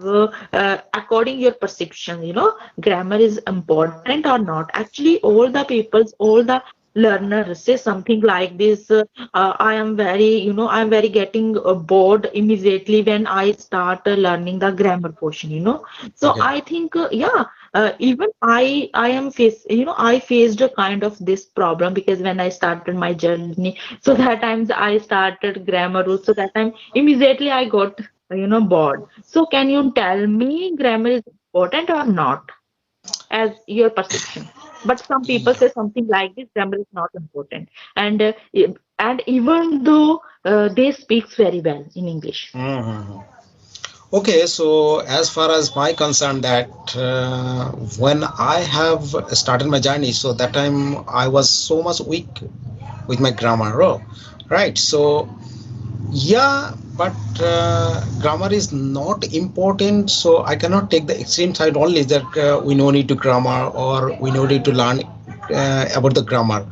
have, according your perception, grammar is important or not. Actually, all the peoples, all the learners say something like this. I am very, I'm very getting bored immediately when I start learning the grammar portion. So Okay. I think, even I am I faced a kind of this problem because when I started my journey, so that times I started grammar rules. So that time immediately I got bored. So can you tell me grammar is important or not as your perception? But some people Yeah. say something like this: grammar is not important, and and even though they speaks very well in English. Mhm. Okay, so as far as my concern that when I have started my journey, so that time I was so much weak with my grammar, oh, right? So yeah, but grammar is not important, so I cannot take the extreme side only that we no need to grammar or we no need to learn about the grammar.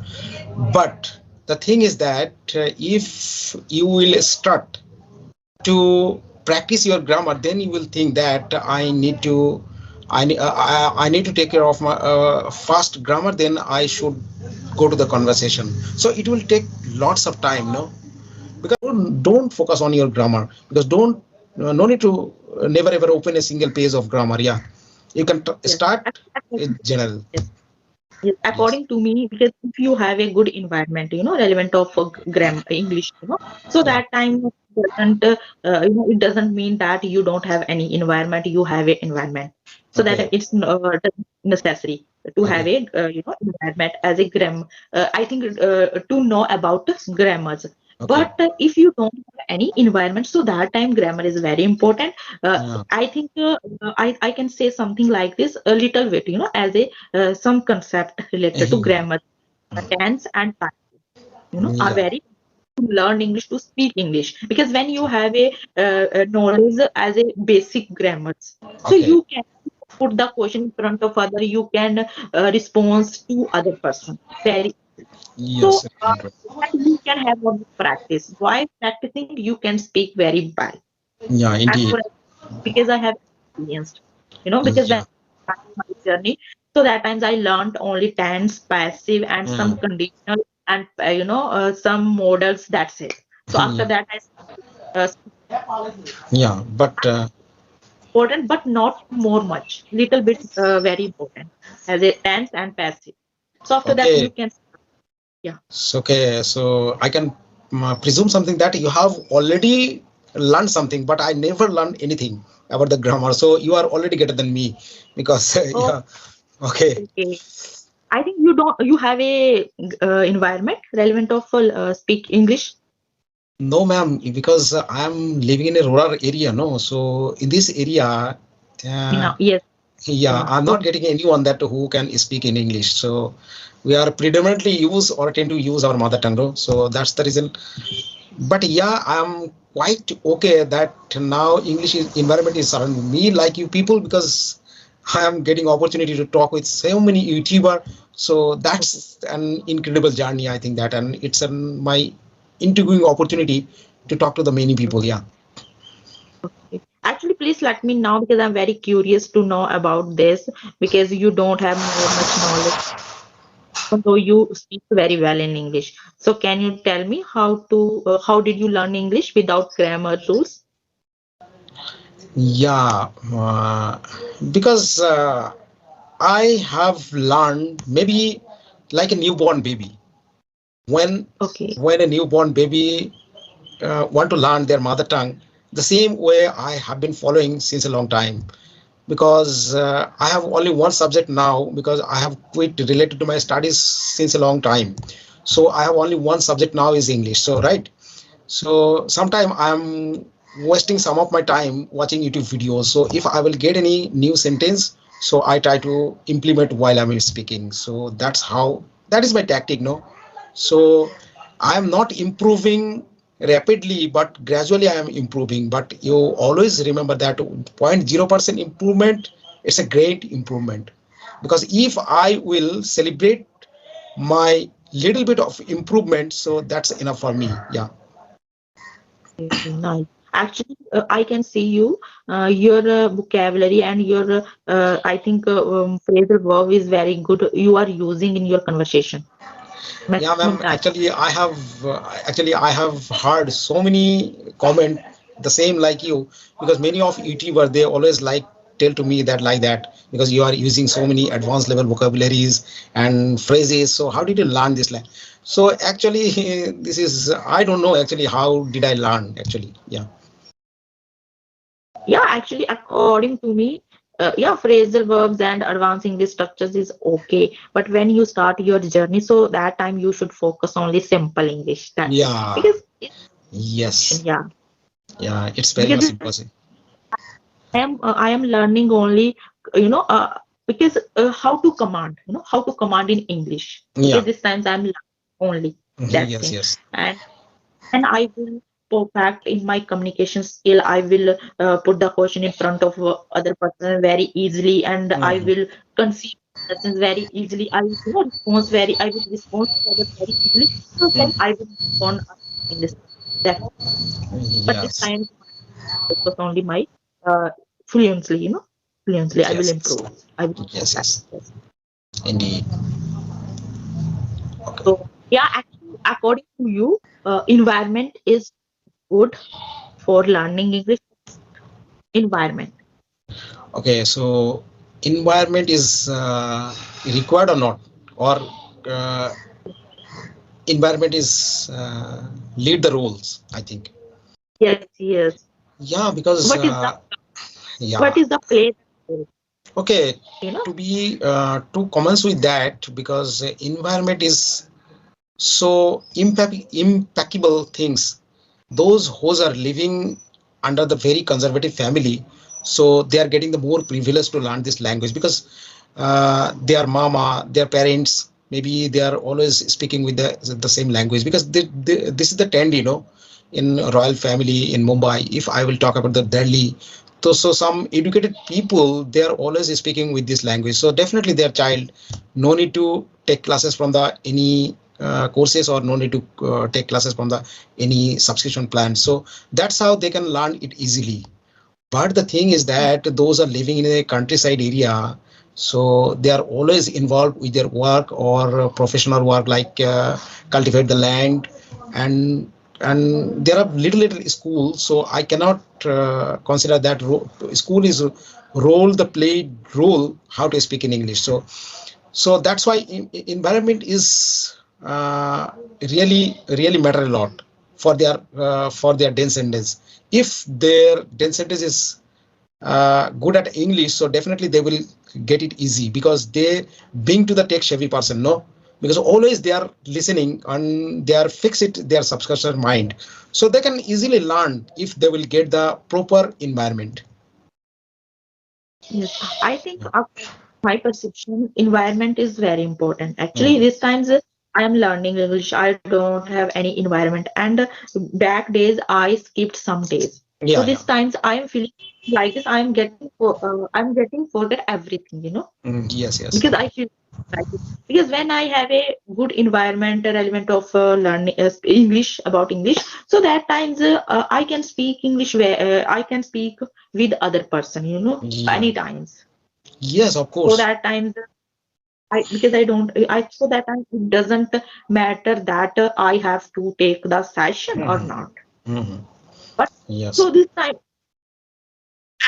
But the thing is that if you will start to practice your grammar, then you will think that I need to take care of my fast grammar, then I should go to the conversation. So it will take lots of time, no? Because don't focus on your grammar, because don't no need to never ever open a single page of grammar. Yeah, you can Yes. start According in general. yes. Yes, Yes. according to me, because if you have a good environment, relevant of grammar English, so Yeah. that time doesn't, it doesn't mean that you don't have any environment. You have a environment, so that Okay. it's necessary to have Okay. a, environment as a I think to know about grammars. Okay. But if you don't have any environment, so that time grammar is very important. Yeah. I think I can say something like this a little bit, as a some concept related to grammar, tense and time, are Yeah. very to learn English, to speak English. Because when you have a knowledge as a basic grammar, so Okay. you can put the question in front of other, you can respond to other person very. Yes. So and you can have more practice. While practicing, you can speak very well. Yeah. As Indeed. for because I have experienced, because when Yeah. I started my journey, so that times I learned only tense, passive, and some Mm. conditional and some models. That's it. So after Yeah. that, I Yeah. But important, but not more much. Little bit very important as a tense and passive. So after that, okay. you can yeah. So, okay. So I can presume something that you have already learned something, but I never learned anything about the grammar. So you are already better than me because Oh, yeah. Okay. okay. I think you don't. You have a environment relevant of speak English. No, ma'am, because I'm living in a rural area. No, so in this area, uh, Now, yes. yeah, I'm not Okay. getting anyone that who can speak in English. So we are predominantly use or tend to use our mother tongue. No? So that's the reason. But yeah, I'm quite okay that now English environment is surrounding me like you people, because I am getting opportunity to talk with so many YouTuber. So that's an incredible journey, I think that, and it's my interviewing opportunity to talk to the many people. Yeah. Okay. Actually, please let me know because I'm very curious to know about this because you don't have more much knowledge, although you speak very well in English. So can you tell me how did you learn English without grammar rules? Yeah, because I have learned maybe like a newborn baby. When Okay. when a newborn baby want to learn their mother tongue, the same way I have been following since a long time. Because I have only one subject now because I have quit related to my studies since a long time. So I have only one subject now is English. So right. So sometime I'm wasting some of my time watching YouTube videos. So if I will get any new sentence, so I try to implement while I'm speaking. So that's how that is my tactic, no? So I am not improving rapidly, but gradually I am improving. But you always remember that 0.0% improvement, it's a great improvement. Because if I will celebrate my little bit of improvement, so that's enough for me. Yeah. Nice. Actually, I can see you. Your vocabulary and your, I think, phrasal verb is very good. You are using in your conversation Yeah, ma'am. maximum time. Actually I have heard so many comment the same like you, because many of YouTuber they always like tell to me that like that, because you are using so many advanced level vocabularies and phrases. So how did you learn this? Like, so actually this is, I don't know actually how did I learn actually. Yeah. Yeah, actually, according to me, yeah, phrasal verbs and advanced English structures is okay. But when you start your journey, so that time you should focus only simple English. That's it. Yeah. Because it's Yes. yeah, Yeah. It's very because much this impossible. I am learning only, because how to command, how to command in English. Yeah. Because this times I'm learning only that Yes. thing, Yes. and I will perfect in my communication skill. I will put the question in front of other person very easily, and I Mhm. will conceive lessons very easily. I will respond to others very easily. So then Mhm. I will respond in this. That, but this Yes. time focus only my uh, fluently, fluently. I will Yes. Yes. improve. I will Yes. perfect. Yes. Yes. Indeed. Okay. So yeah, actually, according to you, environment is good for learning English. Environment. Okay. So environment is required or not, or uh, environment is lead the roles, I think. Yes, yes. Yeah, because What is the yeah. what is the place? Okay. You know? To commence with that, because environment is so impeccable things. Those who are living under the very conservative family, so they are getting the more privilege to learn this language, because their mama, their parents, maybe they are always speaking with the same language, because this is the trend, in royal family in Mumbai. If I will talk about the Delhi, so some educated people, they are always speaking with this language. So definitely their child no need to take classes from the any courses, or no need to take classes from the any subscription plan. So that's how they can learn it easily. But the thing is that those are living in a countryside area, so they are always involved with their work or professional work, like cultivate the land, and there are little schools. So I cannot consider that school is role the play role how to speak in English. So that's why environment is really matter a lot for their descendants. If their descendants is good at English, so definitely they will get it easy, because they being to the tech savvy person, no, because always they are listening and they are fix it their subconscious mind, so they can easily learn if they will get the proper environment. Yes. I think my perception, environment is very important. Actually, Mhm. this times I am learning English. I don't have any environment, and back days I skipped some days. So Yeah, this yeah. times I am feeling like this. I'm getting forget everything. Yes, yes. Because I feel like it. Because when I have a good environment, a element of learning English about English, so that times I can speak English where I can speak with other person, Yeah. any times. Yes, of So course. that times I because I don't I so that time it doesn't matter that I have to take the session or Mhm. not. Mhm. But Yes. so this time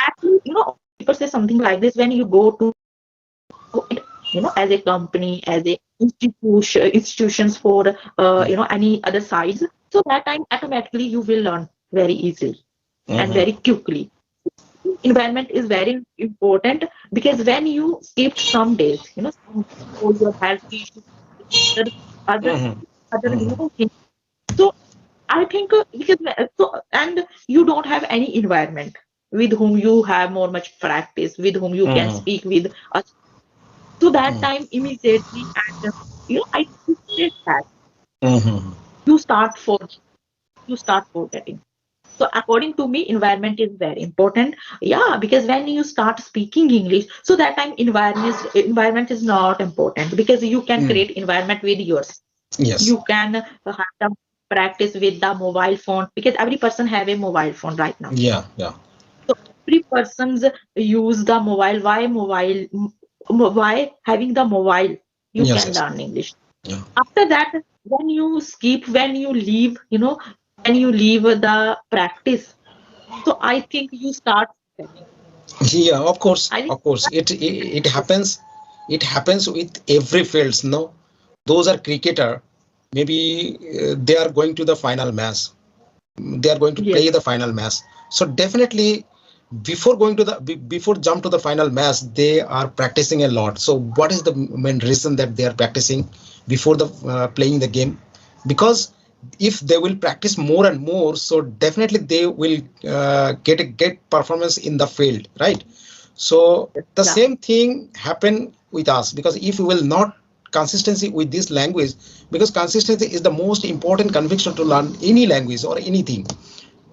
actually, people say something like this when you go to as a company, as a institutions for any other sides. So that time automatically you will learn very easily and Mhm. very quickly. Environment is very important because when you skipped some days, some for your health issues, other other Mhm. other Mhm. things. So I think because and you don't have any environment with whom you have more much practice, with whom you can Mhm. speak with. So that Mhm. time immediately, and I appreciate that Mhm. you start for you start forgetting. So according to me, environment is very important. Yeah, because when you start speaking English, so that time environment is not important because you can Mhm. create environment with yours. Yes. You can have them. practice with the mobile phone, because every person have a mobile phone right now. Yeah, yeah, So every person's use the mobile. Why having the mobile you yes, can yes, learn English. yeah. After that, when you skip, when you leave, when you leave the practice, so I think you start forgetting. Yeah, I think of course. It happens. It happens with every fields. No, those are cricketer. Maybe they are going to the final match. They are going to yes, play the final match. So definitely, before going to the before jump to the final match, they are practicing a lot. So what is the main reason that they are practicing before the playing the game? Because if they will practice more and more, so definitely they will get performance in the field, right? So the yeah, same thing happen with us, because if we will not consistency with this language, because consistency is the most important conviction to learn any language or anything.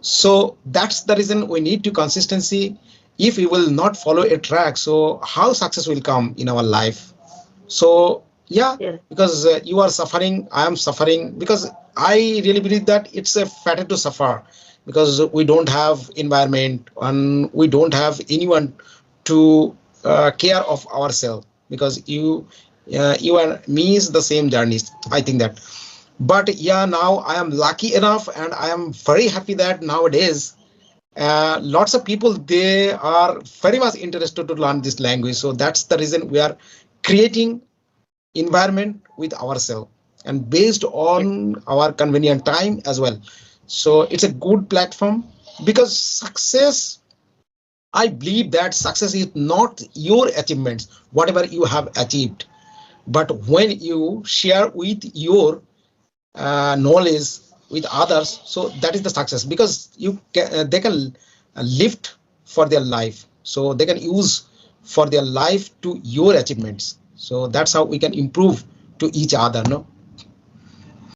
So that's the reason we need to consistency. If we will not follow a track, so how success will come in our life? So yeah, yes, because you are suffering, I am suffering, because I really believe that it's a fatter to suffer, because we don't have environment and we don't have anyone to care of ourselves, because you and me is the same journey, I think that. But yeah, now I am lucky enough and I am very happy that nowadays lots of people, they are very much interested to learn this language. So that's the reason we are creating environment with ourselves and based yes, on our convenient time as well. So it's a good platform, because success, I believe that success is not your achievements, whatever you have achieved, but when you share with your knowledge with others, so that is the success, because they can lift for their life, so they can use for their life to your achievements. So that's how we can improve to each other, no?